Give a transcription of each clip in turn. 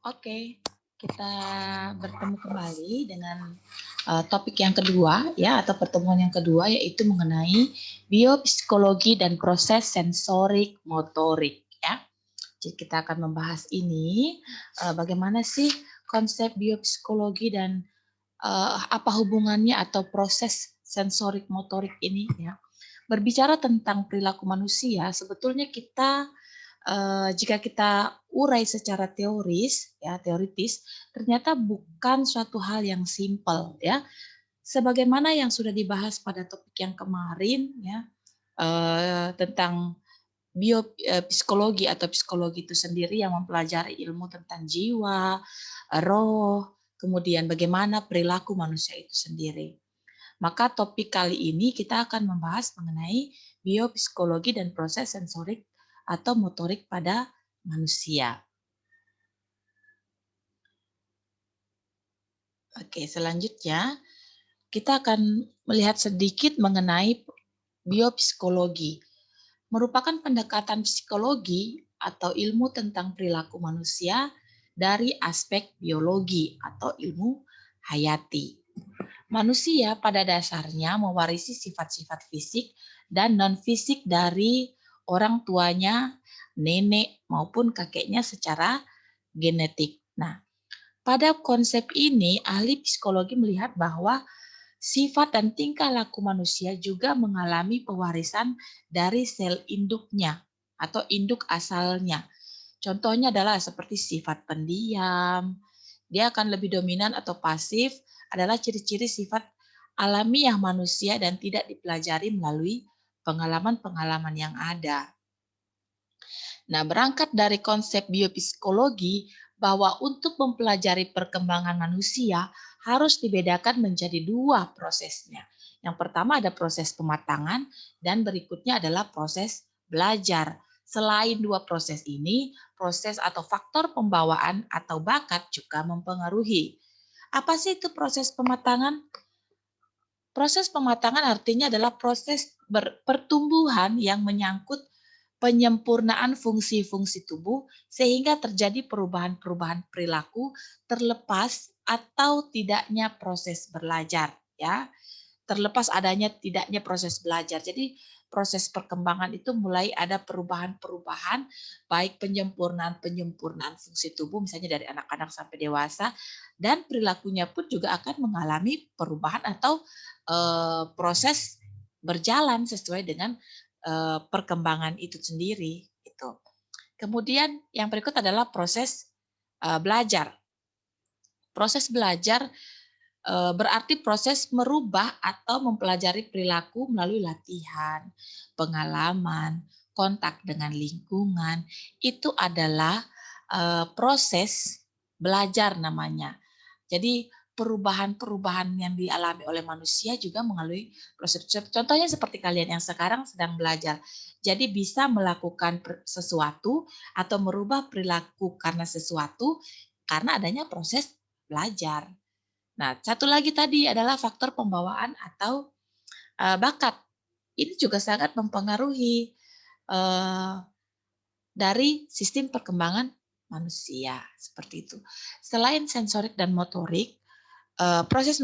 Oke, kita bertemu kembali dengan topik yang kedua ya atau pertemuan yang kedua yaitu mengenai biopsikologi dan proses sensorik motorik ya. Jadi kita akan membahas ini bagaimana sih konsep biopsikologi dan apa hubungannya atau proses sensorik motorik ini ya. Berbicara tentang perilaku manusia, sebetulnya kita jika kita urai secara teoris, ya teoritis, ternyata bukan suatu hal yang simpel, ya. Sebagaimana yang sudah dibahas pada topik yang kemarin, ya, tentang psikologi atau psikologi itu sendiri yang mempelajari ilmu tentang jiwa, roh, kemudian bagaimana perilaku manusia itu sendiri. Maka topik kali ini kita akan membahas mengenai biopsikologi dan proses sensorik atau motorik pada manusia. Oke, selanjutnya kita akan melihat sedikit mengenai biopsikologi. Merupakan pendekatan psikologi atau ilmu tentang perilaku manusia dari aspek biologi atau ilmu hayati. Manusia pada dasarnya mewarisi sifat-sifat fisik dan non-fisik dari orang tuanya, nenek maupun kakeknya secara genetik. Nah, pada konsep ini ahli psikologi melihat bahwa sifat dan tingkah laku manusia juga mengalami pewarisan dari sel induknya atau induk asalnya. Contohnya adalah seperti sifat pendiam, dia akan lebih dominan atau pasif adalah ciri-ciri sifat alamiah manusia dan tidak dipelajari melalui pengalaman-pengalaman yang ada. Nah, berangkat dari konsep biopsikologi bahwa untuk mempelajari perkembangan manusia harus dibedakan menjadi dua prosesnya. Yang pertama ada proses pematangan dan berikutnya adalah proses belajar. Selain dua proses ini, proses atau faktor pembawaan atau bakat juga mempengaruhi. Apa sih itu proses pematangan? Proses pematangan artinya adalah proses pertumbuhan yang menyangkut penyempurnaan fungsi-fungsi tubuh sehingga terjadi perubahan-perubahan perilaku terlepas atau tidaknya proses belajar ya. Terlepas adanya tidaknya proses belajar. Jadi proses perkembangan itu mulai ada perubahan-perubahan baik penyempurnaan fungsi tubuh misalnya dari anak-anak sampai dewasa dan perilakunya pun juga akan mengalami perubahan atau proses berjalan sesuai dengan perkembangan itu sendiri gitu. Kemudian yang berikut adalah proses belajar. Proses belajar berarti proses merubah atau mempelajari perilaku melalui latihan, pengalaman, kontak dengan lingkungan. Itu adalah proses belajar namanya. Jadi perubahan-perubahan yang dialami oleh manusia juga melalui proses. Contohnya seperti kalian yang sekarang sedang belajar. Jadi bisa melakukan sesuatu atau merubah perilaku karena sesuatu karena adanya proses belajar. Nah, satu lagi tadi adalah faktor pembawaan atau bakat. Ini juga sangat mempengaruhi dari sistem perkembangan manusia seperti itu. Selain sensorik dan motorik, proses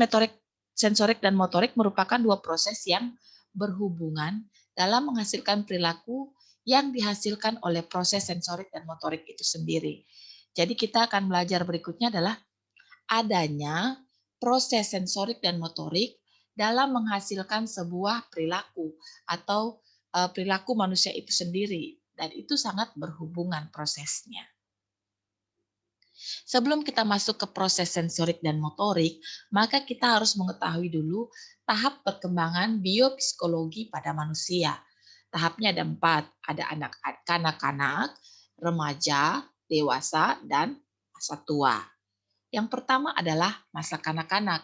sensorik dan motorik merupakan dua proses yang berhubungan dalam menghasilkan perilaku yang dihasilkan oleh proses sensorik dan motorik itu sendiri. Jadi kita akan belajar berikutnya adalah adanya proses sensorik dan motorik dalam menghasilkan sebuah perilaku atau perilaku manusia itu sendiri dan itu sangat berhubungan prosesnya. Sebelum kita masuk ke proses sensorik dan motorik, maka kita harus mengetahui dulu tahap perkembangan biopsikologi pada manusia. Tahapnya ada 4, ada anak-anak, remaja, dewasa, dan masa tua. Yang pertama adalah masa kanak-kanak.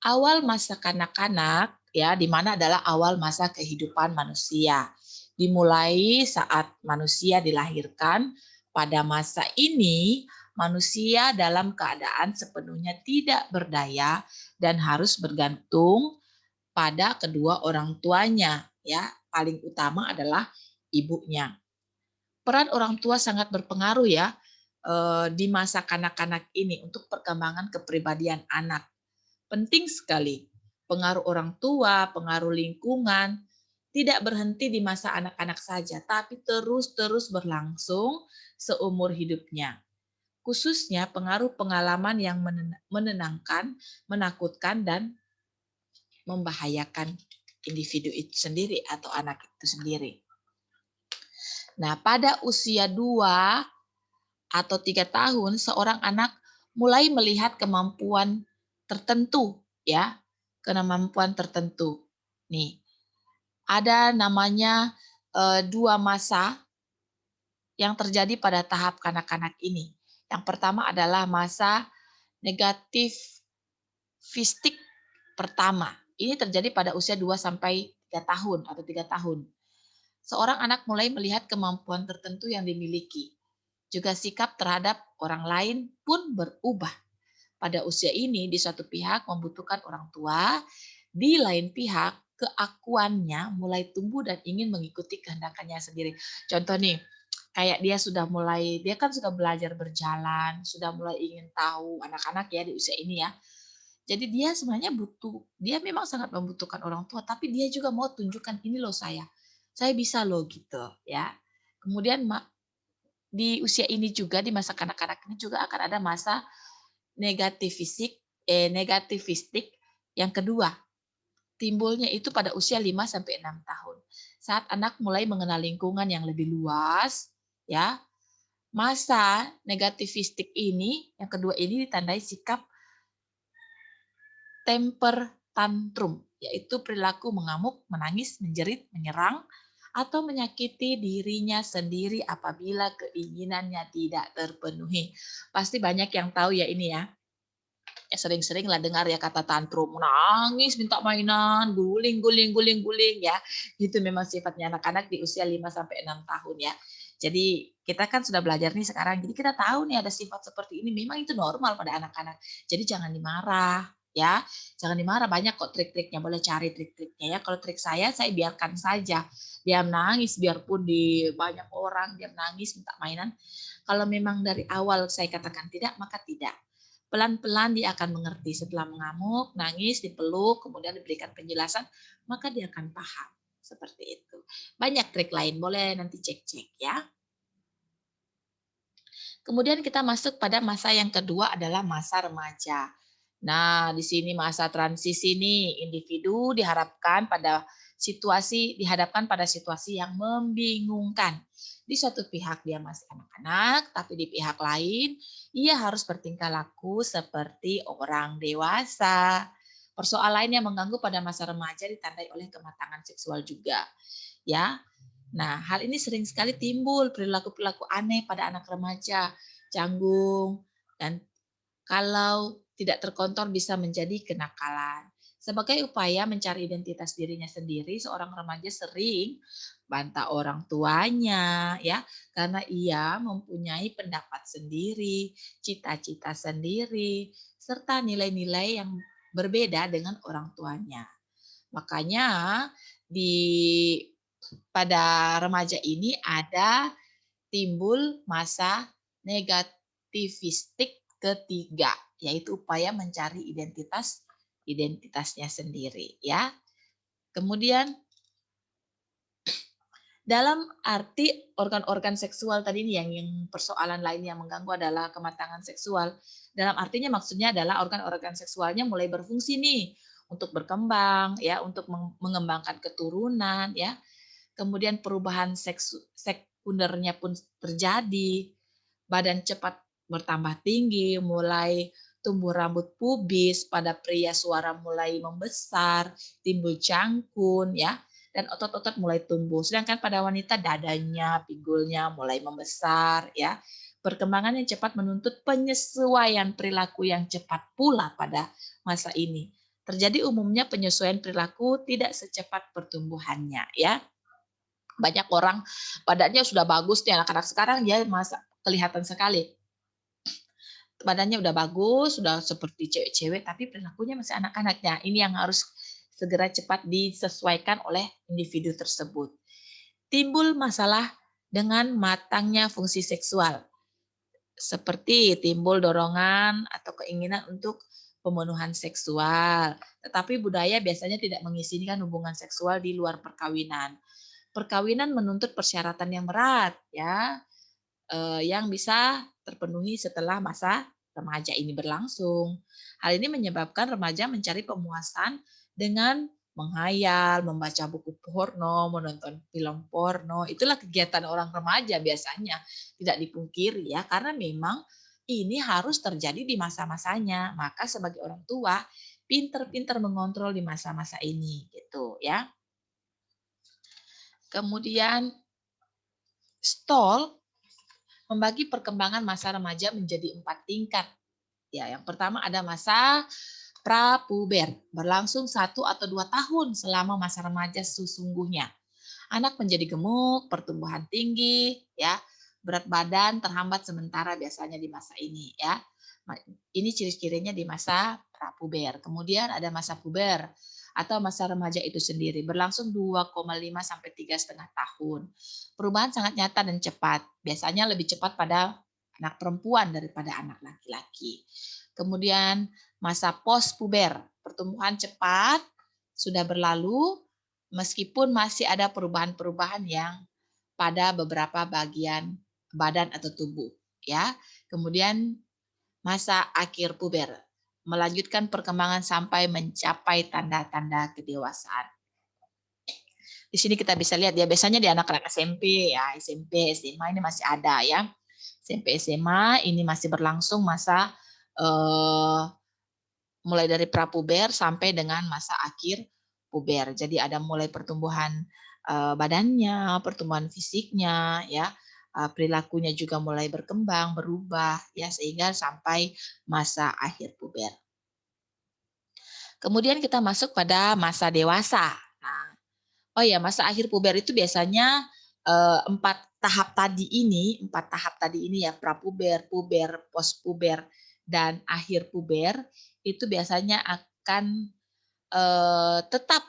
Awal masa kanak-kanak ya, di mana adalah awal masa kehidupan manusia. Dimulai saat manusia dilahirkan. Pada masa ini, manusia dalam keadaan sepenuhnya tidak berdaya dan harus bergantung pada kedua orang tuanya. Ya, paling utama adalah ibunya. Peran orang tua sangat berpengaruh ya di masa kanak-kanak ini untuk perkembangan kepribadian anak. Penting sekali. Pengaruh orang tua, pengaruh lingkungan, tidak berhenti di masa anak-anak saja, tapi terus-terus berlangsung seumur hidupnya. Khususnya pengaruh pengalaman yang menenangkan, menakutkan, dan membahayakan individu itu sendiri atau anak itu sendiri. Nah, pada usia 2 atau 3 tahun, seorang anak mulai melihat kemampuan tertentu, ya, kemampuan tertentu. Nih, ada namanya 2 masa yang terjadi pada tahap kanak-kanak ini. Yang pertama adalah masa negativistik pertama. Ini terjadi pada usia 2 sampai 3 tahun atau 3 tahun. Seorang anak mulai melihat kemampuan tertentu yang dimiliki. Juga sikap terhadap orang lain pun berubah. Pada usia ini, di suatu pihak membutuhkan orang tua, di lain pihak keakuannya mulai tumbuh dan ingin mengikuti kehendakannya sendiri. Contoh nih, kayak dia kan sudah belajar berjalan, sudah mulai ingin tahu anak-anak ya di usia ini ya. Jadi dia sebenarnya dia memang sangat membutuhkan orang tua, tapi dia juga mau tunjukkan ini loh saya bisa loh gitu ya. Kemudian di usia ini juga di masa kanak-kanak ini juga akan ada masa negativistik yang kedua. Timbulnya itu pada usia 5 sampai 6 tahun. Saat anak mulai mengenal lingkungan yang lebih luas, ya. Masa negativistik ini yang kedua ini ditandai sikap temper tantrum, yaitu perilaku mengamuk, menangis, menjerit, menyerang, atau menyakiti dirinya sendiri apabila keinginannya tidak terpenuhi. Pasti banyak yang tahu ya ini ya. Sering-sering lah dengar ya kata tantrum, nangis, minta mainan, guling, guling, guling, guling ya. Itu memang sifatnya anak-anak di usia 5 sampai 6 tahun ya. Jadi kita kan sudah belajar nih sekarang, jadi kita tahu nih ada sifat seperti ini, memang itu normal pada anak-anak. Jadi jangan dimarah ya, jangan dimarah, banyak kok trik-triknya, boleh cari trik-triknya ya. Kalau trik saya biarkan saja, diam nangis, biarpun di banyak orang, diam nangis, minta mainan. Kalau memang dari awal saya katakan tidak, maka tidak. Pelan-pelan dia akan mengerti. Setelah mengamuk, nangis, dipeluk, kemudian diberikan penjelasan, maka dia akan paham. Seperti itu. Banyak trik lain, boleh nanti cek-cek ya. Kemudian kita masuk pada masa yang kedua adalah masa remaja. Nah, di sini masa transisi nih, individu dihadapkan pada situasi yang membingungkan. Di suatu pihak dia masih anak-anak, tapi di pihak lain ia harus bertingkah laku seperti orang dewasa. Persoalan lain yang mengganggu pada masa remaja ditandai oleh kematangan seksual juga. Ya, nah, hal ini sering sekali timbul perilaku-perilaku aneh pada anak remaja, canggung, dan kalau tidak terkontrol bisa menjadi kenakalan. Sebagai upaya mencari identitas dirinya sendiri, seorang remaja sering bantah orang tuanya ya, karena ia mempunyai pendapat sendiri, cita-cita sendiri, serta nilai-nilai yang berbeda dengan orang tuanya. Makanya di pada remaja ini ada timbul masa negativistik ketiga, yaitu upaya mencari identitasnya sendiri ya. Kemudian dalam arti organ-organ seksual tadi nih yang persoalan lain yang mengganggu adalah kematangan seksual. Dalam artinya maksudnya adalah organ-organ seksualnya mulai berfungsi nih untuk berkembang ya, untuk mengembangkan keturunan ya. Kemudian perubahan sekundernya pun terjadi, badan cepat bertambah tinggi, mulai tumbuh rambut pubis, pada pria suara mulai membesar, timbul cangkun ya, dan otot-otot mulai tumbuh. Sedangkan pada wanita dadanya, pinggulnya mulai membesar ya. Perkembangan yang cepat menuntut penyesuaian perilaku yang cepat pula pada masa ini. Terjadi umumnya penyesuaian perilaku tidak secepat pertumbuhannya ya. Banyak orang badannya sudah bagus nih anak-anak sekarang ya masa kelihatan sekali. Badannya udah bagus, sudah seperti cewek-cewek tapi perilakunya masih anak-anaknya. Ini yang harus segera cepat disesuaikan oleh individu tersebut. Timbul masalah dengan matangnya fungsi seksual. seperti timbul dorongan atau keinginan untuk pemenuhan seksual. Tetapi budaya biasanya tidak mengizinkan hubungan seksual di luar perkawinan. Perkawinan menuntut persyaratan yang berat, ya, yang bisa terpenuhi setelah masa remaja ini berlangsung. Hal ini menyebabkan remaja mencari pemuasan dengan menghayal, membaca buku porno, menonton film porno. Itulah kegiatan orang remaja biasanya. Tidak dipungkiri ya, karena memang ini harus terjadi di masa-masanya. Maka sebagai orang tua, pinter-pinter mengontrol di masa-masa ini gitu ya. Kemudian Stoll membagi perkembangan masa remaja menjadi 4 tingkat. Ya, yang pertama ada masa prapuber, berlangsung 1 atau 2 tahun selama masa remaja sesungguhnya. Anak menjadi gemuk, pertumbuhan tinggi, ya, berat badan terhambat sementara biasanya di masa ini, ya. Ini ciri-cirinya di masa prapuber. Kemudian ada masa puber atau masa remaja itu sendiri, berlangsung 2,5 sampai 3,5 tahun. Perubahan sangat nyata dan cepat. Biasanya lebih cepat pada anak perempuan daripada anak laki-laki. Kemudian masa postpuber, pertumbuhan cepat sudah berlalu meskipun masih ada perubahan-perubahan yang pada beberapa bagian badan atau tubuh, ya. Kemudian masa akhir puber, melanjutkan perkembangan sampai mencapai tanda-tanda kedewasaan. Di sini kita bisa lihat ya, biasanya di anak-anak SMP ya, SMP, SMA ini masih ada ya. SMP, SMA ini masih berlangsung masa mulai dari prapuber sampai dengan masa akhir puber. Jadi ada mulai pertumbuhan badannya, pertumbuhan fisiknya, ya, perilakunya juga mulai berkembang, berubah, ya, sehingga sampai masa akhir puber. Kemudian kita masuk pada masa dewasa. Nah, oh ya, masa akhir puber itu biasanya 4 tahap tadi ini ya, prapuber, puber, postpuber, dan akhir puber itu biasanya akan tetap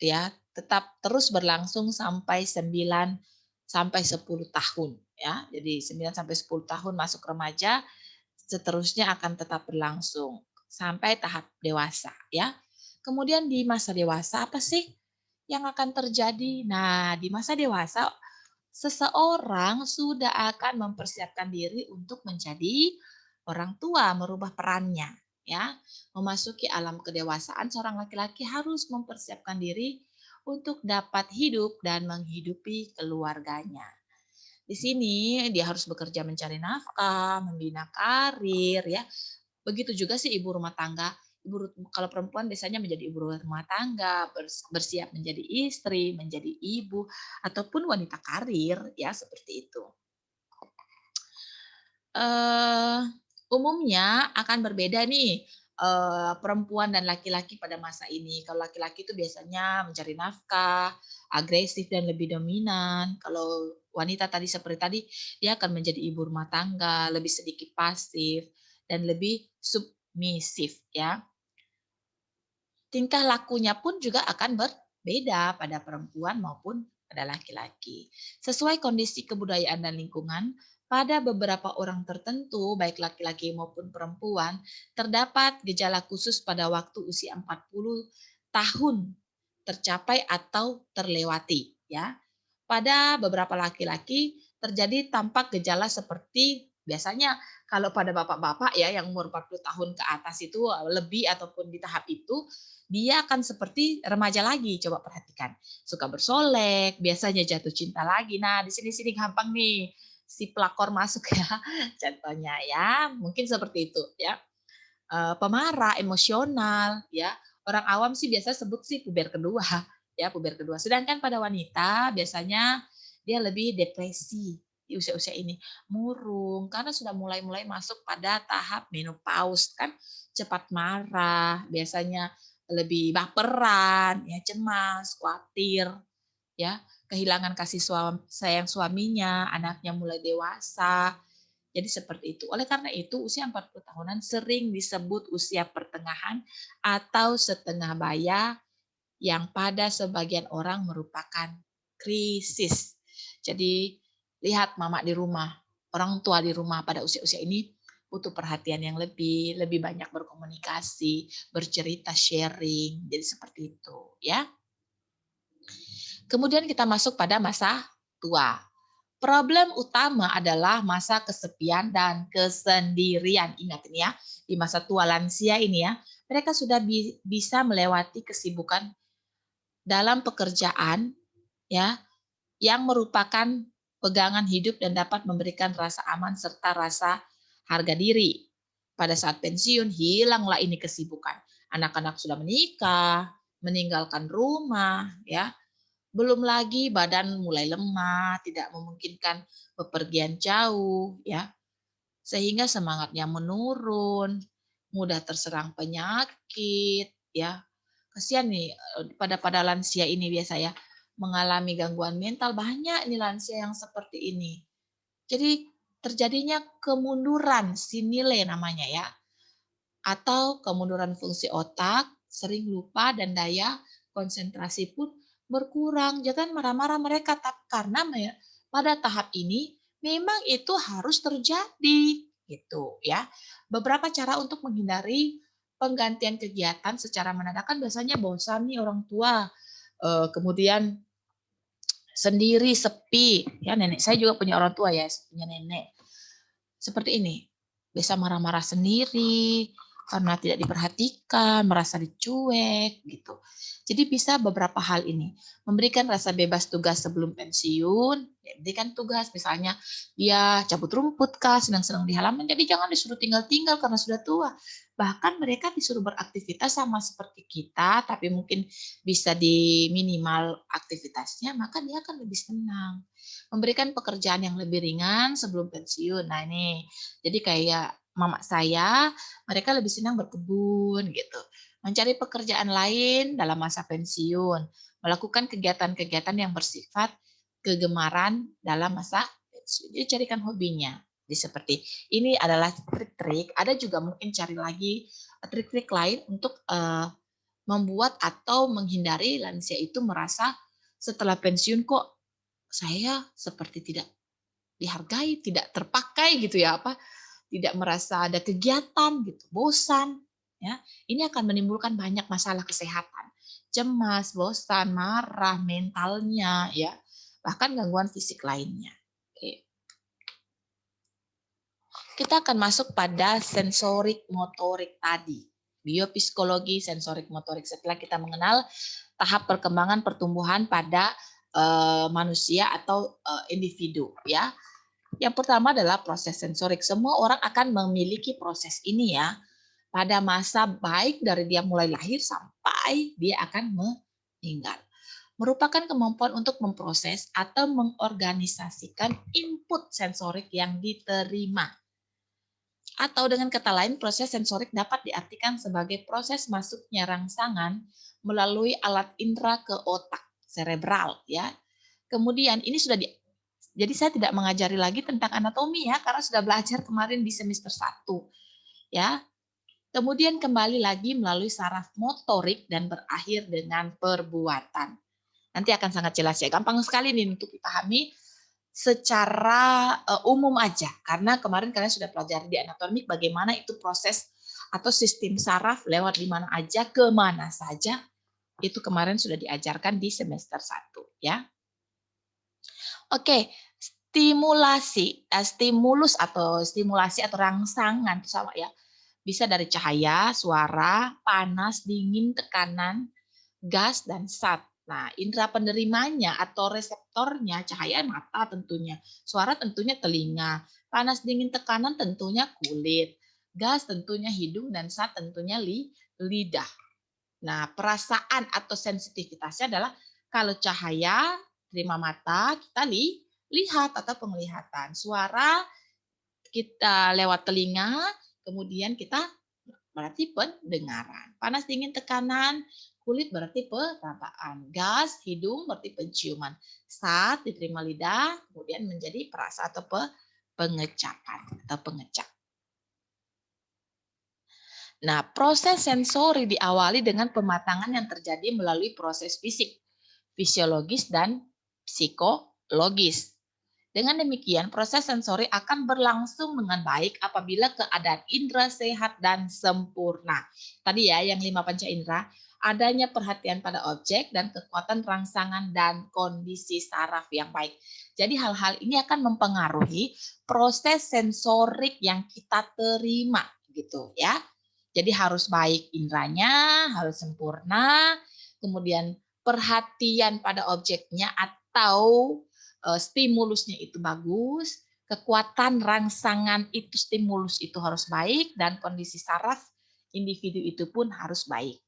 ya, tetap terus berlangsung sampai 9 sampai 10 tahun ya. Jadi 9 sampai 10 tahun masuk remaja, seterusnya akan tetap berlangsung sampai tahap dewasa ya. Kemudian di masa dewasa apa sih yang akan terjadi? Nah, di masa dewasa seseorang sudah akan mempersiapkan diri untuk menjadi orang tua, merubah perannya ya. Memasuki alam kedewasaan, seorang laki-laki harus mempersiapkan diri untuk dapat hidup dan menghidupi keluarganya. Di sini dia harus bekerja mencari nafkah, membina karir ya. Begitu juga sih ibu rumah tangga. Kalau perempuan biasanya menjadi ibu rumah tangga, bersiap menjadi istri, menjadi ibu, ataupun wanita karir ya seperti itu. Umumnya akan berbeda nih perempuan dan laki-laki pada masa ini. Kalau laki-laki itu biasanya mencari nafkah, agresif dan lebih dominan. Kalau wanita tadi seperti tadi, dia akan menjadi ibu rumah tangga, lebih sedikit pasif dan lebih submisif ya. Tingkah lakunya pun juga akan berbeda pada perempuan maupun pada laki-laki. Sesuai kondisi kebudayaan dan lingkungan, pada beberapa orang tertentu, baik laki-laki maupun perempuan, terdapat gejala khusus pada waktu usia 40 tahun tercapai atau terlewati. Ya, pada beberapa laki-laki terjadi tampak gejala seperti biasanya kalau pada bapak-bapak ya yang umur 40 tahun ke atas itu lebih ataupun di tahap itu, dia akan seperti remaja lagi, coba perhatikan. Suka bersolek, biasanya jatuh cinta lagi. Nah, di sini-sini gampang nih si pelakor masuk ya, contohnya ya, mungkin seperti itu ya. Pemarah, emosional ya. Orang awam sih biasa sebut sih puber kedua ya, puber kedua. Sedangkan pada wanita biasanya dia lebih depresi di usia-usia ini, murung karena sudah mulai-mulai masuk pada tahap menopause kan, cepat marah, biasanya lebih baperan, ya cemas, khawatir, ya kehilangan kasih sayang suaminya, anaknya mulai dewasa. Jadi seperti itu. Oleh karena itu usia 40 tahunan sering disebut usia pertengahan atau setengah baya yang pada sebagian orang merupakan krisis. Jadi lihat mama di rumah. orang tua di rumah pada usia-usia ini butuh perhatian yang lebih banyak berkomunikasi, bercerita, sharing. Jadi seperti itu, ya. Kemudian kita masuk pada masa tua. Problem utama adalah masa kesepian dan kesendirian. Ingat ini ya, di masa tua lansia ini ya, mereka sudah bisa melewati kesibukan dalam pekerjaan ya yang merupakan pegangan hidup dan dapat memberikan rasa aman serta rasa harga diri. Pada saat pensiun hilanglah ini kesibukan. Anak-anak sudah menikah, meninggalkan rumah ya. Belum lagi badan mulai lemah, tidak memungkinkan bepergian jauh ya. Sehingga semangatnya menurun, mudah terserang penyakit ya. Kasihan nih pada lansia ini biasa ya mengalami gangguan mental, banyak nih lansia yang seperti ini. Jadi terjadinya kemunduran sinile namanya ya, atau kemunduran fungsi otak, sering lupa dan daya konsentrasi pun berkurang. Jangan marah-marah mereka, tapi karena pada tahap ini memang itu harus terjadi gitu ya. Beberapa cara untuk menghindari penggantian kegiatan secara mendadak kan biasanya bosan nih orang tua, kemudian sendiri, sepi. Ya, nenek saya juga punya orang tua ya, punya nenek. Seperti ini. Biasa marah-marah sendiri karena tidak diperhatikan, merasa dicuek gitu. Jadi bisa beberapa hal ini. Memberikan rasa bebas tugas sebelum pensiun, ya, berikan tugas misalnya dia cabut rumput kah, sedang-sedang di halaman, jadi jangan disuruh tinggal-tinggal karena sudah tua. Bahkan mereka disuruh beraktivitas sama seperti kita, tapi mungkin bisa di minimal aktivitasnya, maka dia akan lebih senang. Memberikan pekerjaan yang lebih ringan sebelum pensiun. Nah ini, jadi kayak mama saya, mereka lebih senang berkebun gitu. Mencari pekerjaan lain dalam masa pensiun. Melakukan kegiatan-kegiatan yang bersifat kegemaran dalam masa pensiun. Jadi carikan hobinya. Jadi seperti ini adalah trik-trik. Ada juga mungkin cari lagi trik-trik lain untuk membuat atau menghindari lansia itu merasa setelah pensiun kok saya seperti tidak dihargai, tidak terpakai gitu ya, tidak merasa ada kegiatan gitu, bosan ya. Ini akan menimbulkan banyak masalah kesehatan. Cemas, bosan, marah, mentalnya ya, bahkan gangguan fisik lainnya. Oke. Kita akan masuk pada sensorik motorik tadi. Biopsikologi sensorik motorik setelah kita mengenal tahap perkembangan pertumbuhan pada manusia atau individu ya. Yang pertama adalah proses sensorik. Semua orang akan memiliki proses ini ya. Pada masa baik dari dia mulai lahir sampai dia akan meninggal. Merupakan kemampuan untuk memproses atau mengorganisasikan input sensorik yang diterima. Atau dengan kata lain, proses sensorik dapat diartikan sebagai proses masuknya rangsangan melalui alat indera ke otak cerebral ya. Kemudian ini sudah jadi saya tidak mengajari lagi tentang anatomi ya karena sudah belajar kemarin di semester 1 ya. Kemudian kembali lagi melalui saraf motorik dan berakhir dengan perbuatan. Nanti akan sangat jelas ya, gampang sekali nih untuk dipahami secara umum aja karena kemarin kalian sudah pelajari di anatomik bagaimana itu proses atau sistem saraf lewat di mana aja, ke mana saja. Itu kemarin sudah diajarkan di semester 1 ya. Oke, stimulasi atau rangsangan sama ya. Bisa dari cahaya, suara, panas, dingin, tekanan, gas dan zat. Nah, indera penerimanya atau reseptornya cahaya mata tentunya, suara tentunya telinga, panas dingin tekanan tentunya kulit, gas tentunya hidung dan zat tentunya lidah. Nah, perasaan atau sensitivitasnya adalah kalau cahaya terima mata, kita lihat atau penglihatan. Suara kita lewat telinga, kemudian kita berarti pendengaran. Panas dingin tekanan, kulit berarti perabaan. Gas, hidung berarti penciuman. Saat diterima lidah, kemudian menjadi perasa atau pengecapan atau pengecap. Nah, proses sensori diawali dengan pematangan yang terjadi melalui proses fisik, fisiologis, dan psikologis. Dengan demikian, proses sensori akan berlangsung dengan baik apabila keadaan indera sehat dan sempurna. Tadi ya, yang 5 panca indera, adanya perhatian pada objek dan kekuatan rangsangan dan kondisi saraf yang baik. Jadi hal-hal ini akan mempengaruhi proses sensorik yang kita terima gitu ya. Jadi harus baik inderanya, harus sempurna, kemudian perhatian pada objeknya atau stimulusnya itu bagus, kekuatan rangsangan itu stimulus itu harus baik, dan kondisi saraf individu itu pun harus baik.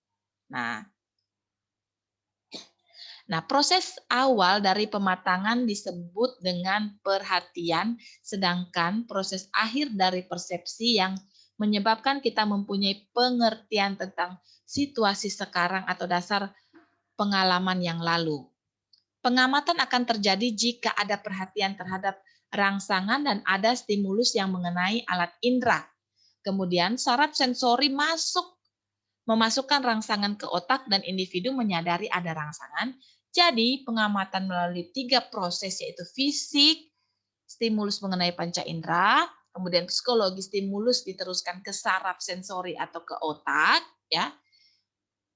Nah, proses awal dari pematangan disebut dengan perhatian, sedangkan proses akhir dari persepsi yang menyebabkan kita mempunyai pengertian tentang situasi sekarang atau dasar pengalaman yang lalu. Pengamatan akan terjadi jika ada perhatian terhadap rangsangan dan ada stimulus yang mengenai alat indera. Kemudian saraf sensori memasukkan rangsangan ke otak dan individu menyadari ada rangsangan. Jadi pengamatan melalui 3 proses yaitu fisik, stimulus mengenai panca indera, kemudian psikologi stimulus diteruskan ke saraf sensori atau ke otak, ya,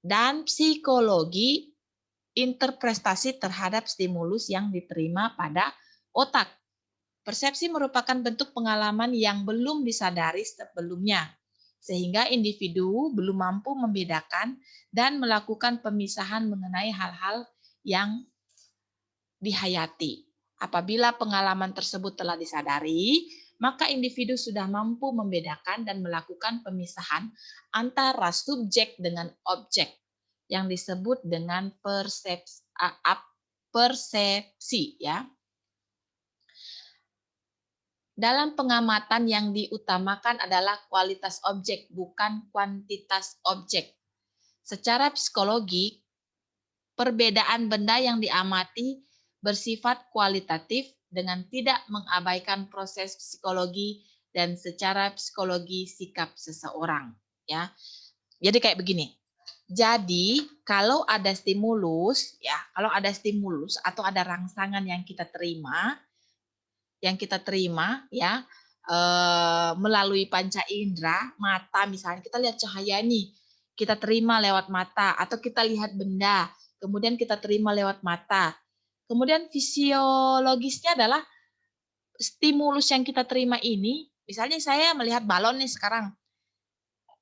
dan psikologi interpretasi terhadap stimulus yang diterima pada otak. Persepsi merupakan bentuk pengalaman yang belum disadari sebelumnya, sehingga individu belum mampu membedakan dan melakukan pemisahan mengenai hal-hal yang dihayati. Apabila pengalaman tersebut telah disadari, maka individu sudah mampu membedakan dan melakukan pemisahan antara subjek dengan objek yang disebut dengan persepsi ya. Dalam pengamatan yang diutamakan adalah kualitas objek, bukan kuantitas objek. Secara psikologi, perbedaan benda yang diamati bersifat kualitatif dengan tidak mengabaikan proses psikologi dan secara psikologi sikap seseorang ya. Jadi kayak begini. Jadi kalau ada stimulus ya, kalau ada stimulus atau ada rangsangan yang kita terima ya, melalui panca indera, mata misalnya kita lihat cahaya nih, kita terima lewat mata atau kita lihat benda, kemudian kita terima lewat mata. Kemudian fisiologisnya adalah stimulus yang kita terima ini, misalnya saya melihat balon nih sekarang.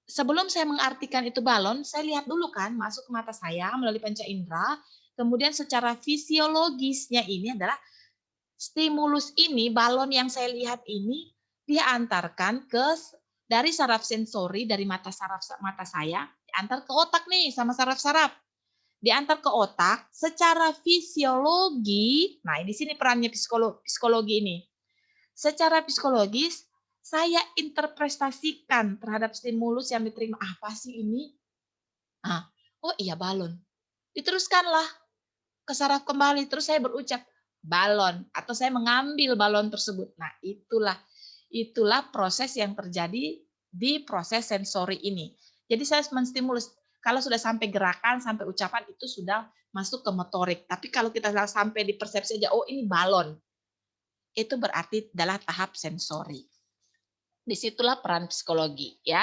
Sebelum saya mengartikan itu balon, saya lihat dulu kan masuk ke mata saya melalui panca indera. Kemudian secara fisiologisnya ini adalah stimulus ini, balon yang saya lihat ini dia antarkan dari saraf sensori dari mata saya, diantar ke otak nih sama saraf-saraf. Diantar ke otak secara fisiologi. Nah, di sini perannya psikologi ini. Secara psikologis saya interpretasikan terhadap stimulus yang diterima. Apa sih ini? Oh iya balon. Diteruskanlah ke saraf kembali. Terus saya berucap balon atau saya mengambil balon tersebut. Nah, itulah proses yang terjadi di proses sensori ini. Jadi saya menstimulus. Kalau sudah sampai gerakan, sampai ucapan itu sudah masuk ke motorik. Tapi kalau kita sampai di persepsi aja, oh ini balon. Itu berarti adalah tahap sensori. Disitulah peran psikologi ya.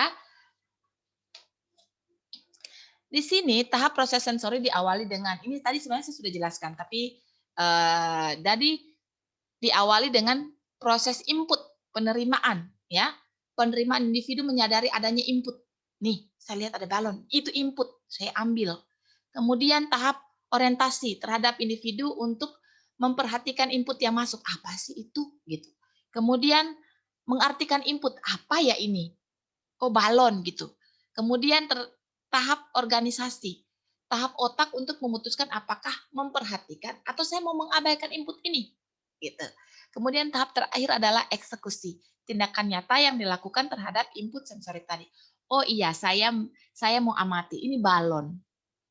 Di sini tahap proses sensori diawali dengan, ini tadi sebenarnya saya sudah jelaskan, tapi jadi diawali dengan proses input, penerimaan ya. Penerimaan individu menyadari adanya input. Nih, saya lihat ada balon, itu input, saya ambil. Kemudian tahap orientasi terhadap individu untuk memperhatikan input yang masuk, apa sih itu gitu. Kemudian mengartikan input, apa ya ini? Oh, balon gitu. Kemudian tahap organisasi, tahap otak untuk memutuskan apakah memperhatikan atau saya mau mengabaikan input ini gitu. Kemudian tahap terakhir adalah eksekusi, tindakan nyata yang dilakukan terhadap input sensorik tadi. Oh iya, saya mau amati ini balon.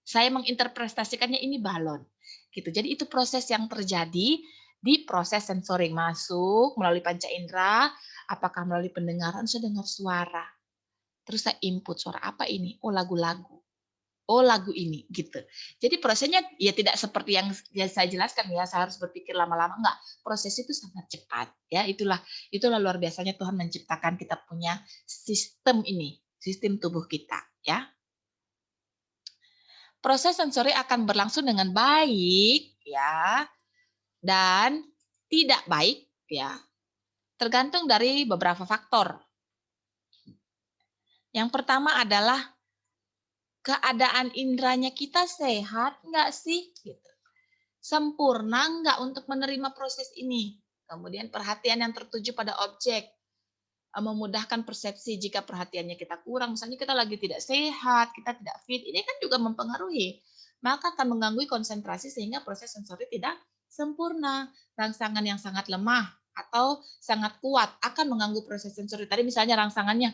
Saya menginterpretasikannya ini balon. Gitu. Jadi itu proses yang terjadi di proses sensoring, masuk melalui panca indera, apakah melalui pendengaran, saya dengar suara. Terus saya input suara apa ini? Oh lagu-lagu. oh lagu ini gitu. Jadi prosesnya ya tidak seperti yang saya jelaskan ya, saya harus berpikir lama-lama, enggak. Proses itu sangat cepat ya. Itulah luar biasanya Tuhan menciptakan kita punya sistem ini, sistem tubuh kita ya. Proses sensori akan berlangsung dengan baik ya dan tidak baik ya. Tergantung dari beberapa faktor. Yang pertama adalah keadaan indranya kita sehat nggak sih? Gitu. Sempurna nggak untuk menerima proses ini? Kemudian perhatian yang tertuju pada objek, memudahkan persepsi jika perhatiannya kita kurang. Misalnya kita lagi tidak sehat, kita tidak fit, ini kan juga mempengaruhi. Maka akan mengganggu konsentrasi sehingga proses sensori tidak sempurna. Rangsangan yang sangat lemah atau sangat kuat akan mengganggu proses sensori. Tadi misalnya rangsangannya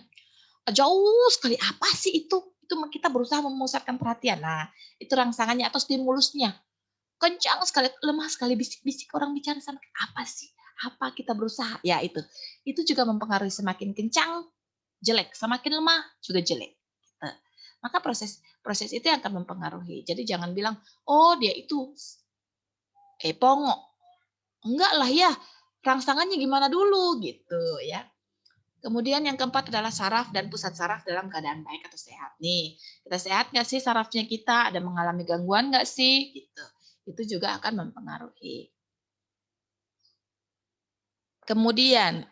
jauh sekali, apa sih itu? Itu kita berusaha memusatkan perhatian. Nah, itu rangsangannya atau stimulusnya. Kencang sekali, lemah sekali, bisik-bisik orang bicara sana. Apa sih? Apa kita berusaha? Ya itu. Itu juga mempengaruhi, semakin kencang, jelek. Semakin lemah, juga jelek. Gitu. Maka proses itu yang akan mempengaruhi. Jadi jangan bilang, oh dia itu pongok. Enggak lah ya, rangsangannya gimana dulu gitu ya. Kemudian yang keempat adalah saraf dan pusat saraf dalam keadaan baik atau sehat. Nih, kita sehat nggak sih sarafnya kita? Ada mengalami gangguan nggak sih? Gitu. Itu juga akan mempengaruhi. Kemudian,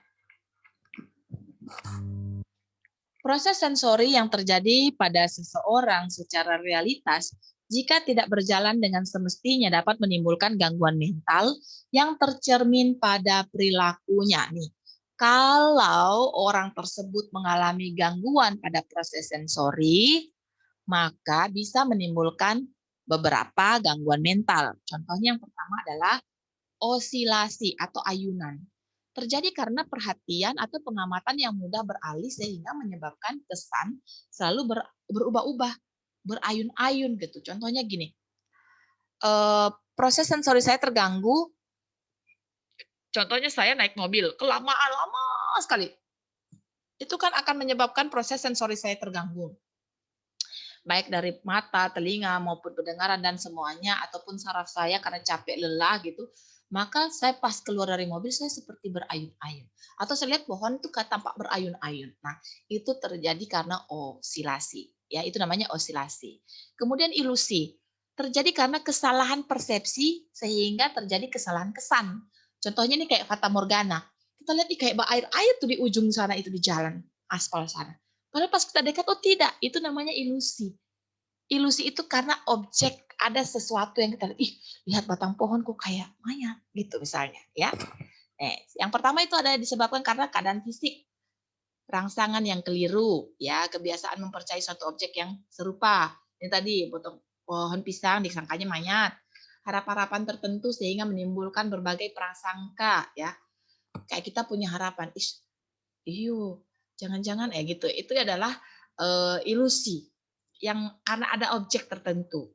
proses sensori yang terjadi pada seseorang secara realitas jika tidak berjalan dengan semestinya dapat menimbulkan gangguan mental yang tercermin pada perilakunya. Nih, kalau orang tersebut mengalami gangguan pada proses sensori, maka bisa menimbulkan beberapa gangguan mental. Contohnya yang pertama adalah osilasi atau ayunan. Terjadi karena perhatian atau pengamatan yang mudah beralih sehingga menyebabkan kesan selalu berubah-ubah, berayun-ayun gitu. Contohnya gini, proses sensori saya terganggu, contohnya saya naik mobil, kelamaan lama sekali. Itu kan akan menyebabkan proses sensori saya terganggu. Baik dari mata, telinga, maupun pendengaran dan semuanya, ataupun saraf saya karena capek, lelah gitu, maka saya pas keluar dari mobil, saya seperti berayun-ayun. Atau saya lihat pohon itu tampak berayun-ayun. Nah, itu terjadi karena osilasi. Ya, itu namanya osilasi. Kemudian ilusi. Terjadi karena kesalahan persepsi sehingga terjadi kesalahan kesan. Contohnya ini kayak fata morgana. Kita lihat nih kayak air-air tuh di ujung sana itu di jalan aspal sana. Padahal pas kita dekat, oh tidak, itu namanya ilusi. Ilusi itu karena objek, ada sesuatu yang kita lihat, ih lihat batang pohon kok kayak mayat, gitu misalnya. Ya. Yang pertama itu ada disebabkan karena keadaan fisik, rangsangan yang keliru, ya kebiasaan mempercayai suatu objek yang serupa. Ini tadi, pohon pisang disangkanya mayat. Harapan-harapan tertentu sehingga menimbulkan berbagai prasangka, ya. Kayak kita punya harapan, iyo, jangan-jangan gitu. Itu adalah ilusi yang karena ada objek tertentu.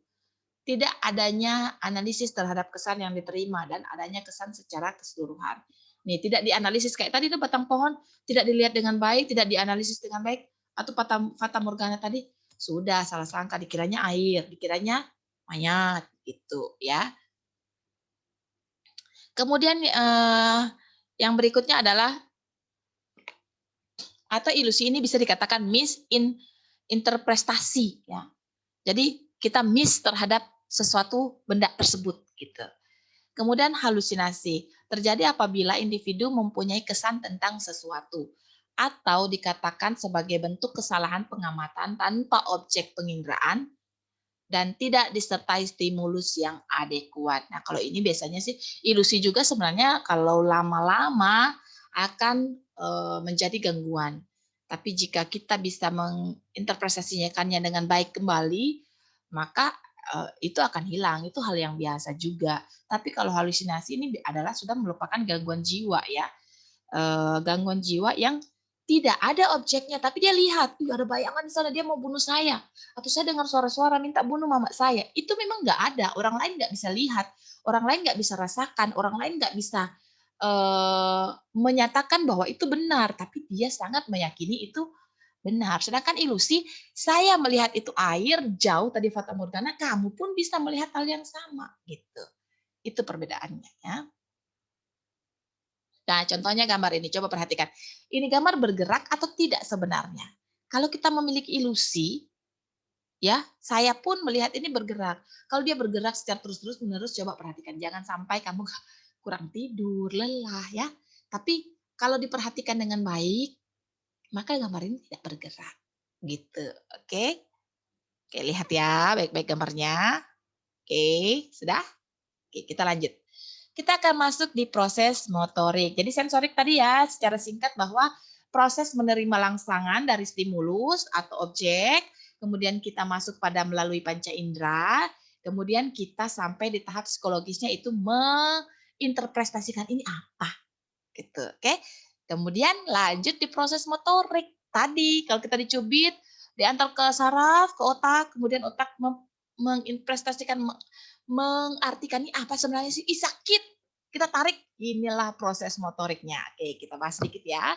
Tidak adanya analisis terhadap kesan yang diterima dan adanya kesan secara keseluruhan. Nih, tidak dianalisis kayak tadi itu batang pohon tidak dilihat dengan baik, tidak dianalisis dengan baik, atau fata morgana tadi sudah salah sangka, dikiranya air, dikiranya mayat gitu ya. Kemudian yang berikutnya adalah atau ilusi ini bisa dikatakan misinterpretasi ya. Jadi kita miss terhadap sesuatu benda tersebut gitu. Kemudian halusinasi terjadi apabila individu mempunyai kesan tentang sesuatu atau dikatakan sebagai bentuk kesalahan pengamatan tanpa objek penginderaan dan tidak disertai stimulus yang adekuat. Nah, kalau ini biasanya sih ilusi juga sebenarnya kalau lama-lama akan menjadi gangguan. Tapi jika kita bisa menginterpretasikannya dengan baik kembali, maka itu akan hilang. Itu hal yang biasa juga. Tapi kalau halusinasi ini adalah sudah merupakan gangguan jiwa ya. Gangguan jiwa yang tidak ada objeknya, tapi dia lihat, ada bayangan di sana, dia mau bunuh saya. Atau saya dengar suara-suara minta bunuh mama saya. Itu memang nggak ada, orang lain nggak bisa lihat, orang lain nggak bisa rasakan, orang lain nggak bisa menyatakan bahwa itu benar, tapi dia sangat meyakini itu Benar, sedangkan ilusi, saya melihat itu air jauh tadi fata morgana, kamu pun bisa melihat hal yang sama, gitu. Itu perbedaannya ya. Nah, contohnya gambar ini, coba perhatikan. Ini gambar bergerak atau tidak sebenarnya? Kalau kita memiliki ilusi, ya, saya pun melihat ini bergerak. Kalau dia bergerak secara terus-terus menerus, coba perhatikan, jangan sampai kamu kurang tidur, lelah ya. Tapi kalau diperhatikan dengan baik, maka gambar ini tidak bergerak. Gitu, oke? Oke, lihat ya baik-baik gambarnya. Oke, sudah? Oke, kita lanjut. Kita akan masuk di proses motorik. Jadi sensorik tadi ya, secara singkat bahwa proses menerima langsangan dari stimulus atau objek, kemudian kita masuk pada melalui panca indera, kemudian kita sampai di tahap psikologisnya itu menginterpretasikan ini apa, gitu. Oke. Kemudian lanjut di proses motorik. Tadi kalau kita dicubit, diantar ke saraf, ke otak, kemudian otak menginvestasikan, mengartikan ini apa sebenarnya sih? Ih sakit, kita tarik, inilah proses motoriknya. Oke, kita bahas sedikit ya.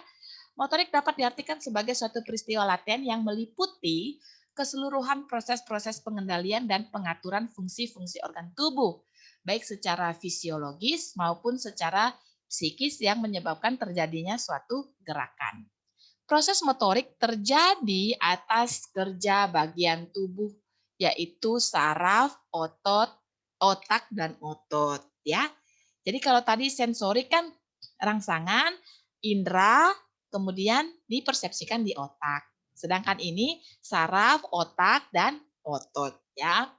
Motorik dapat diartikan sebagai suatu peristiwa laten yang meliputi keseluruhan proses-proses pengendalian dan pengaturan fungsi-fungsi organ tubuh, baik secara fisiologis maupun secara psikis yang menyebabkan terjadinya suatu gerakan. Proses motorik terjadi atas kerja bagian tubuh, yaitu saraf, otot, otak, dan otot. Ya, jadi kalau tadi sensorik kan rangsangan, indera, kemudian dipersepsikan di otak. Sedangkan ini saraf, otak, dan otot. Ya,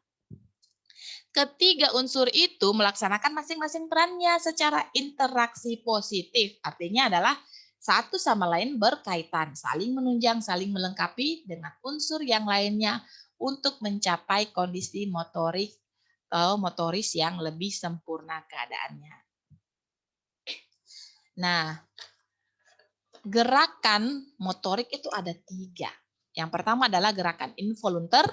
ketiga unsur itu melaksanakan masing-masing perannya secara interaksi positif. Artinya adalah satu sama lain berkaitan, saling menunjang, saling melengkapi dengan unsur yang lainnya untuk mencapai kondisi motorik atau motoris yang lebih sempurna keadaannya. Nah, gerakan motorik itu ada 3. Yang pertama adalah gerakan involunter,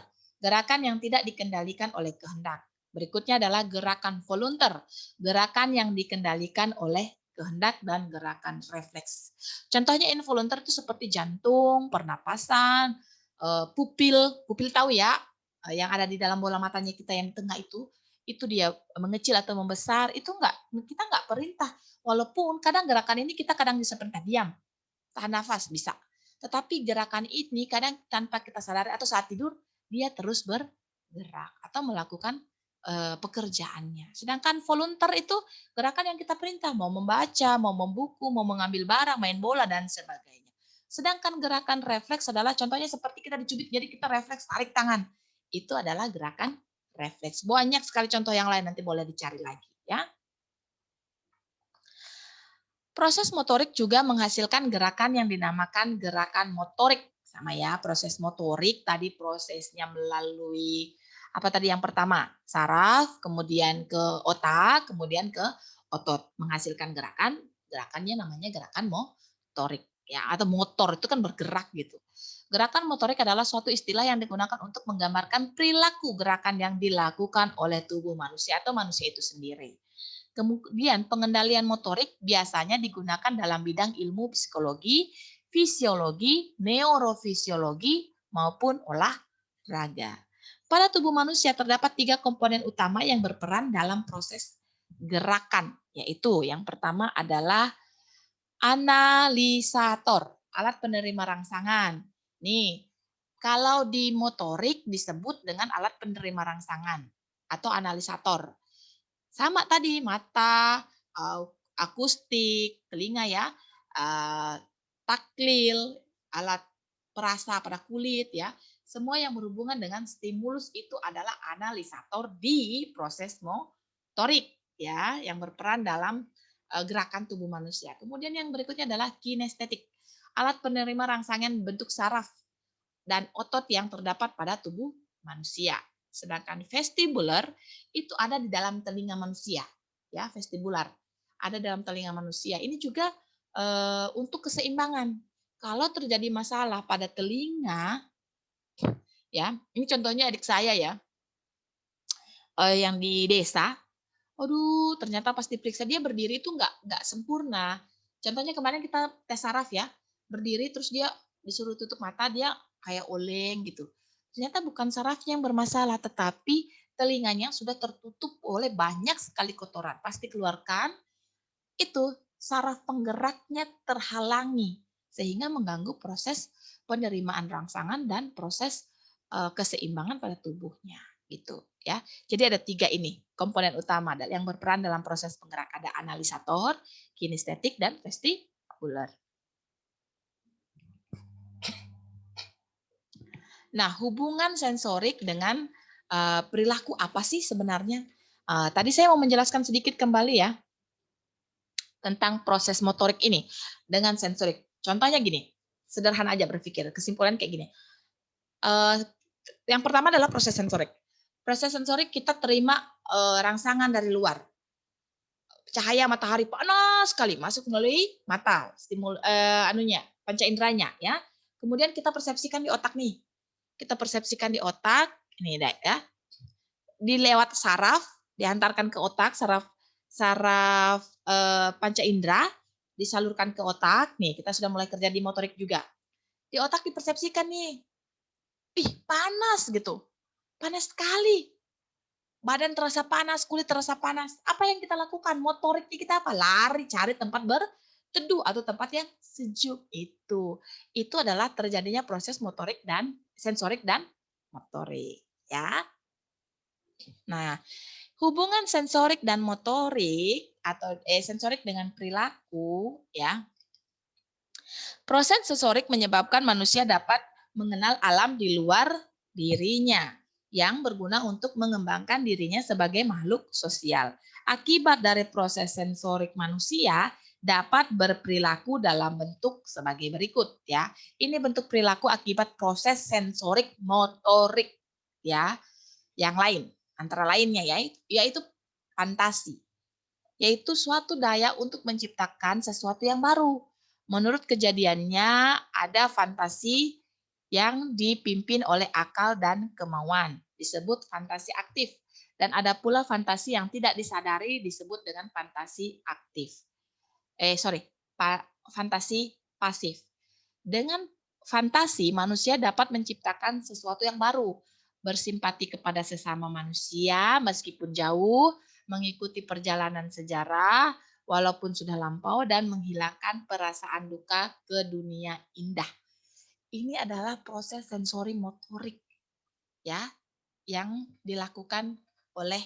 gerakan yang tidak dikendalikan oleh kehendak. Berikutnya adalah gerakan volunter, gerakan yang dikendalikan oleh kehendak dan gerakan refleks. Contohnya involunter itu seperti jantung, pernapasan, pupil tahu ya, yang ada di dalam bola matanya kita yang tengah itu dia mengecil atau membesar, itu kita nggak perintah. Walaupun kadang gerakan ini kita kadang bisa perintah diam, tahan nafas bisa. Tetapi gerakan ini kadang tanpa kita sadari atau saat tidur, dia terus bergerak atau melakukan pekerjaannya. Sedangkan volunteer itu gerakan yang kita perintah, mau membaca, mau membuku, mau mengambil barang, main bola, dan sebagainya. Sedangkan gerakan refleks adalah contohnya seperti kita dicubit, jadi kita refleks tarik tangan. Itu adalah gerakan refleks. Banyak sekali contoh yang lain, nanti boleh dicari lagi. Ya. Proses motorik juga menghasilkan gerakan yang dinamakan gerakan motorik. Sama ya, proses motorik tadi prosesnya melalui apa tadi yang pertama? Saraf, kemudian ke otak, kemudian ke otot. Menghasilkan gerakan, gerakannya namanya gerakan motorik. Ya, atau motor itu kan bergerak gitu. Gerakan motorik adalah suatu istilah yang digunakan untuk menggambarkan perilaku gerakan yang dilakukan oleh tubuh manusia atau manusia itu sendiri. Kemudian pengendalian motorik biasanya digunakan dalam bidang ilmu psikologi, fisiologi, neurofisiologi, maupun olahraga. Pada tubuh manusia terdapat 3 komponen utama yang berperan dalam proses gerakan, yaitu yang pertama adalah analisator, alat penerima rangsangan. Nih, kalau di motorik disebut dengan alat penerima rangsangan atau analisator. Sama tadi mata, akustik, telinga ya, taklil, alat perasa pada kulit ya, semua yang berhubungan dengan stimulus itu adalah analisator di proses motorik ya, yang berperan dalam gerakan tubuh manusia. Kemudian yang berikutnya adalah kinestetik, alat penerima rangsangan bentuk saraf dan otot yang terdapat pada tubuh manusia. Sedangkan vestibular itu ada di dalam telinga manusia, ya vestibular ada dalam telinga manusia. Ini juga untuk keseimbangan. Kalau terjadi masalah pada telinga, ya ini contohnya adik saya ya, yang di desa, aduh ternyata pas diperiksa dia berdiri itu nggak sempurna. Contohnya kemarin kita tes saraf ya, berdiri terus dia disuruh tutup mata dia kayak oleng gitu. Ternyata bukan sarafnya yang bermasalah, tetapi telinganya sudah tertutup oleh banyak sekali kotoran. Pasti keluarkan, itu saraf penggeraknya terhalangi sehingga mengganggu proses penerimaan rangsangan dan proses keseimbangan pada tubuhnya gitu ya. Jadi ada 3 ini komponen utama yang berperan dalam proses penggerak, ada analisator, kinestetik dan vestibular. Nah, hubungan sensorik dengan perilaku apa sih sebenarnya? Tadi saya mau menjelaskan sedikit kembali ya tentang proses motorik ini dengan sensorik. Contohnya gini, sederhana aja berpikir, kesimpulan kayak gini. Yang pertama adalah proses sensorik. Proses sensorik kita terima rangsangan dari luar. Cahaya matahari panas sekali masuk melalui mata, panca inderanya ya. Kemudian kita persepsikan di otak nih. Kita persepsikan di otak, ini ya. Dilewat saraf, diantarkan ke otak, saraf panca indera, disalurkan ke otak. Nih, kita sudah mulai kerja di motorik juga. Di otak dipersepsikan nih, ih panas gitu, panas sekali. Badan terasa panas, kulit terasa panas. Apa yang kita lakukan? Motoriknya kita apa? Lari, cari tempat berteduh atau tempat yang sejuk itu. Itu adalah terjadinya proses motorik dan sensorik dan motorik, ya. Nah, hubungan sensorik dan motorik atau sensorik dengan perilaku ya. Proses sensorik menyebabkan manusia dapat mengenal alam di luar dirinya yang berguna untuk mengembangkan dirinya sebagai makhluk sosial. Akibat dari proses sensorik manusia dapat berperilaku dalam bentuk sebagai berikut ya. Ini bentuk perilaku akibat proses sensorik motorik ya. Yang lain, antara lainnya yaitu fantasi, yaitu suatu daya untuk menciptakan sesuatu yang baru. Menurut kejadiannya, ada fantasi yang dipimpin oleh akal dan kemauan, disebut fantasi aktif. Dan ada pula fantasi yang tidak disadari, disebut dengan fantasi aktif. Fantasi pasif. Dengan fantasi, manusia dapat menciptakan sesuatu yang baru, bersimpati kepada sesama manusia meskipun jauh, mengikuti perjalanan sejarah walaupun sudah lampau, dan menghilangkan perasaan duka ke dunia indah. Ini adalah proses sensori motorik ya yang dilakukan oleh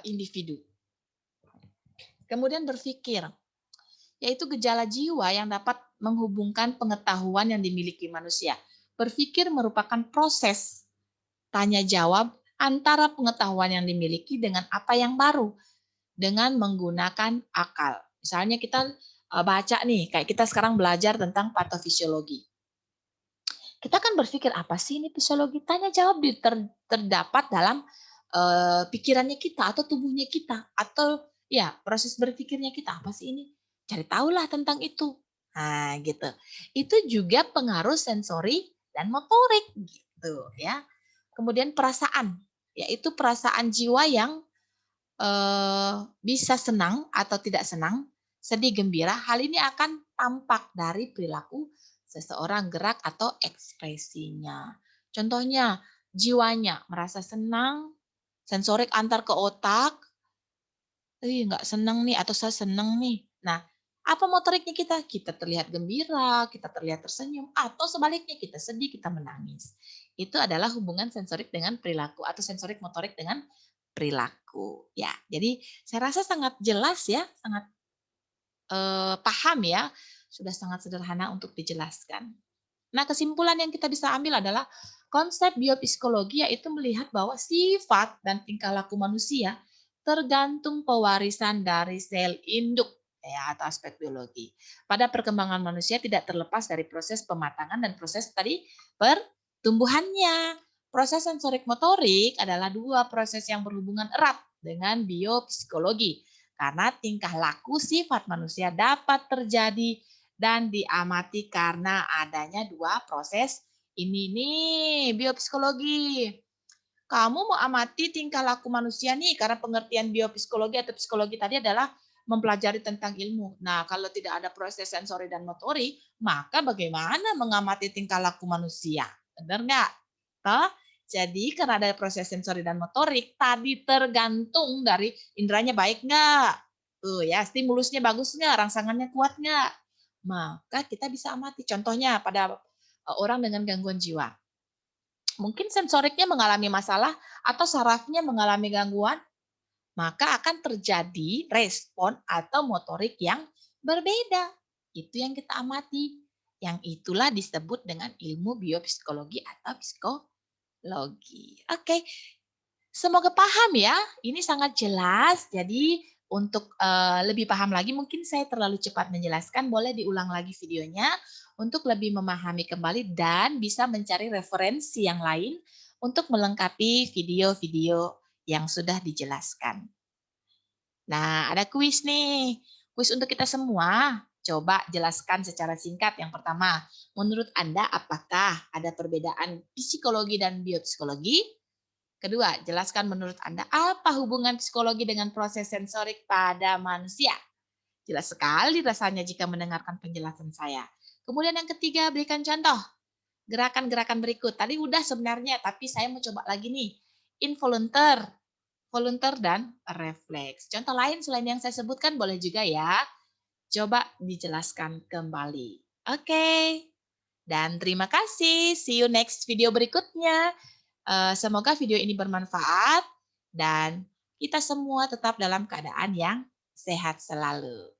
individu. Kemudian berpikir, yaitu gejala jiwa yang dapat menghubungkan pengetahuan yang dimiliki manusia. Berpikir merupakan proses tanya jawab antara pengetahuan yang dimiliki dengan apa yang baru dengan menggunakan akal. Misalnya kita baca nih, kayak kita sekarang belajar tentang patofisiologi. Kita kan berpikir apa sih ini fisiologi? Tanya jawab terdapat dalam pikirannya kita atau tubuhnya kita atau ya proses berpikirnya kita apa sih ini? Cari tahulah tentang itu. Nah, gitu. Itu juga pengaruh sensori dan motorik gitu ya. Kemudian perasaan, yaitu perasaan jiwa yang bisa senang atau tidak senang, sedih, gembira. Hal ini akan tampak dari perilaku seseorang, gerak atau ekspresinya. Contohnya, jiwanya merasa senang, sensorik antar ke otak, nggak senang nih atau saya senang nih. Nah, apa motoriknya kita? Kita terlihat gembira, kita terlihat tersenyum, atau sebaliknya kita sedih, kita menangis. Itu adalah hubungan sensorik dengan perilaku atau sensorik motorik dengan perilaku. Ya, jadi saya rasa sangat jelas ya, sangat paham ya, sudah sangat sederhana untuk dijelaskan. Nah, kesimpulan yang kita bisa ambil adalah konsep biopsikologi yaitu melihat bahwa sifat dan tingkah laku manusia tergantung pewarisan dari sel induk ya atau aspek biologi. Pada perkembangan manusia tidak terlepas dari proses pematangan dan proses tadi pertumbuhannya. Proses sensorik motorik adalah dua proses yang berhubungan erat dengan biopsikologi karena tingkah laku sifat manusia dapat terjadi dan diamati karena adanya dua proses ini nih biopsikologi. Kamu mau amati tingkah laku manusia nih karena pengertian biopsikologi atau psikologi tadi adalah mempelajari tentang ilmu. Nah, kalau tidak ada proses sensori dan motorik, maka bagaimana mengamati tingkah laku manusia? Benar nggak? Toh? Jadi karena ada proses sensori dan motorik, tadi tergantung dari inderanya baik nggak? Tuh ya, stimulusnya bagus nggak? Rangsangannya kuat nggak? Maka kita bisa amati. Contohnya pada orang dengan gangguan jiwa. Mungkin sensoriknya mengalami masalah atau sarafnya mengalami gangguan, maka akan terjadi respon atau motorik yang berbeda. Itu yang kita amati. Yang itulah disebut dengan ilmu biopsikologi atau psikologi. Oke, semoga paham ya. Ini sangat jelas. Jadi untuk lebih paham lagi, mungkin saya terlalu cepat menjelaskan. Boleh diulang lagi videonya untuk lebih memahami kembali dan bisa mencari referensi yang lain untuk melengkapi video-video yang sudah dijelaskan. Nah, ada kuis nih. Kuis untuk kita semua. Coba jelaskan secara singkat. Yang pertama, menurut Anda apakah ada perbedaan psikologi dan biopsikologi? Kedua, jelaskan menurut Anda apa hubungan psikologi dengan proses sensorik pada manusia? Jelas sekali rasanya jika mendengarkan penjelasan saya. Kemudian yang ketiga, berikan contoh. Gerakan-gerakan berikut. Tadi udah sebenarnya, tapi saya mau coba lagi nih. Involunteer, volunteer, dan refleks. Contoh lain selain yang saya sebutkan boleh juga ya. Coba dijelaskan kembali. Oke. Dan terima kasih. See you next video berikutnya. Semoga video ini bermanfaat dan kita semua tetap dalam keadaan yang sehat selalu.